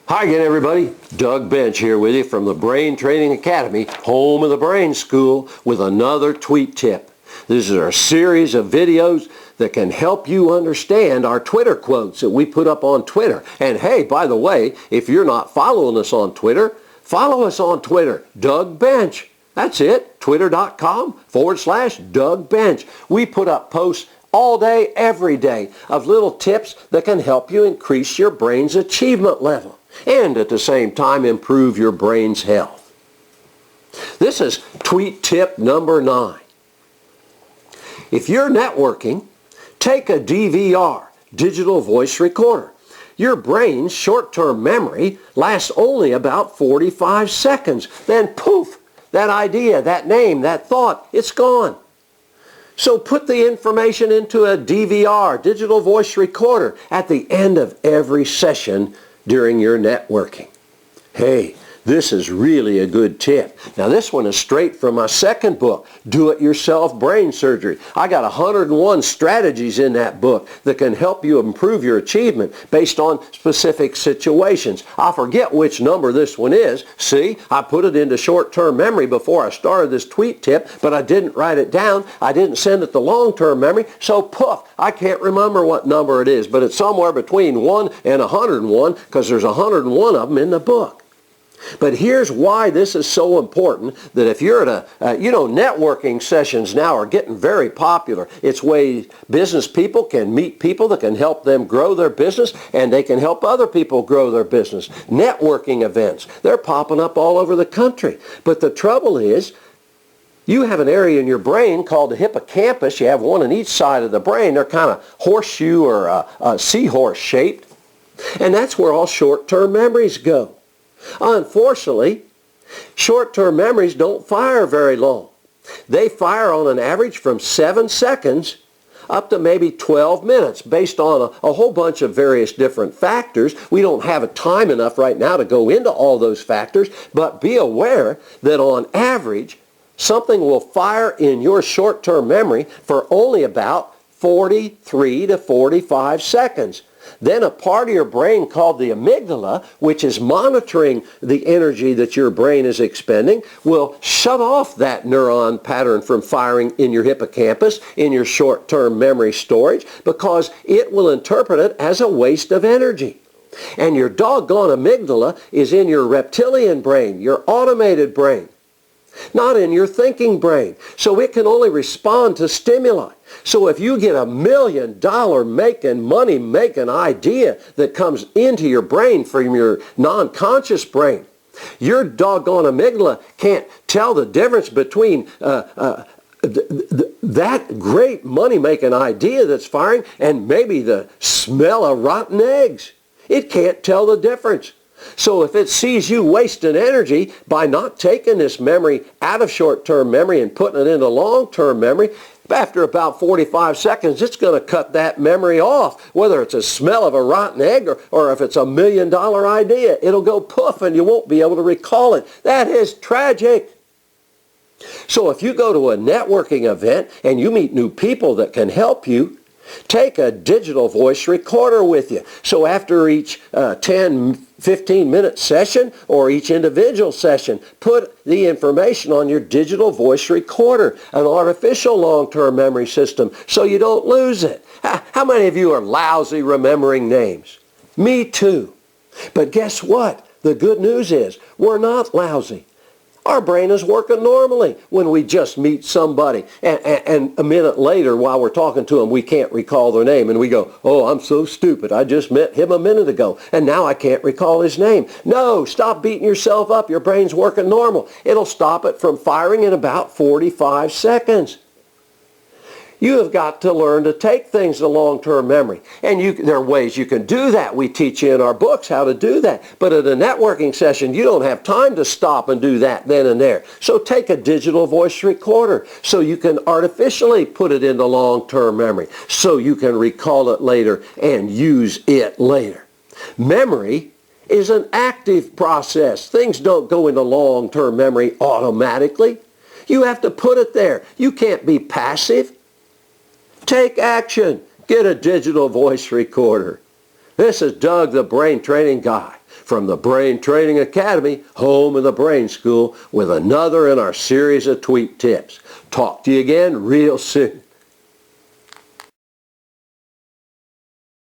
Hi again, everybody. Doug Bench here with you from the Brain Training Academy, home of the Brain School, with another tweet tip. This is our series of videos that can help you understand our Twitter quotes that we put up on Twitter. And hey, by the way, if you're not following us on Twitter, follow us on Twitter, Doug Bench. That's it, twitter.com/Doug Bench. We put up posts all day, every day, of little tips that can help you increase your brain's achievement level and at the same time improve your brain's health. This is tweet tip number 9. If you're networking, take a DVR, digital voice recorder. Your brain's short-term memory lasts only about 45 seconds. Then poof, that idea, that name, that thought, it's gone. So put the information into a DVR, digital voice recorder, at the end of every session during your networking. Hey, this is really a good tip. Now this one is straight from my second book, Do-It-Yourself Brain Surgery. I got 101 strategies in that book that can help you improve your achievement based on specific situations. I forget which number this one is. See, I put it into short-term memory before I started this tweet tip, but I didn't write it down. I didn't send it to long-term memory, so poof, I can't remember what number it is, but it's somewhere between 1 and 101 because there's 101 of them in the book. But here's why this is so important, that if you're at networking sessions now are getting very popular. It's ways business people can meet people that can help them grow their business, and they can help other people grow their business. Networking events, they're popping up all over the country. But the trouble is, you have an area in your brain called the hippocampus. You have one on each side of the brain. They're kind of horseshoe or seahorse shaped. And that's where all short-term memories go. Unfortunately, short-term memories don't fire very long. They fire on an average from 7 seconds up to maybe 12 minutes based on a whole bunch of various different factors. We don't have time enough right now to go into all those factors, but be aware that on average, something will fire in your short-term memory for only about 43 to 45 seconds. Then a part of your brain called the amygdala, which is monitoring the energy that your brain is expending, will shut off that neuron pattern from firing in your hippocampus, in your short-term memory storage, because it will interpret it as a waste of energy. And your doggone amygdala is in your reptilian brain, your automated brain, not in your thinking brain. So it can only respond to stimuli. So if you get $1 million making, money making idea that comes into your brain from your non-conscious brain, your doggone amygdala can't tell the difference between that great money making idea that's firing and maybe the smell of rotten eggs. It can't tell the difference. So if it sees you wasting energy by not taking this memory out of short-term memory and putting it into long-term memory, after about 45 seconds, it's going to cut that memory off. Whether it's a smell of a rotten egg or if it's $1 million idea, it'll go poof and you won't be able to recall it. That is tragic. So if you go to a networking event and you meet new people that can help you, take a digital voice recorder with you. So after each 10-15-minute session or each individual session, put the information on your digital voice recorder, an artificial long-term memory system, so you don't lose it. How many of you are lousy remembering names? Me too. But guess what? The good news is we're not lousy. Our brain is working normally when we just meet somebody. And a minute later, while we're talking to them, we can't recall their name. And we go, oh, I'm so stupid. I just met him a minute ago, and now I can't recall his name. No, stop beating yourself up. Your brain's working normal. It'll stop it from firing in about 45 seconds. You have got to learn to take things to long-term memory. And there are ways you can do that. We teach you in our books how to do that. But at a networking session, you don't have time to stop and do that then and there. So take a digital voice recorder so you can artificially put it into long-term memory so you can recall it later and use it later. Memory is an active process. Things don't go into long-term memory automatically. You have to put it there. You can't be passive. Take action. Get a digital voice recorder. This is Doug, the Brain Training Guy. from the Brain Training Academy, home of the Brain School, with another in our series of Tweet Tips. Talk to you again real soon.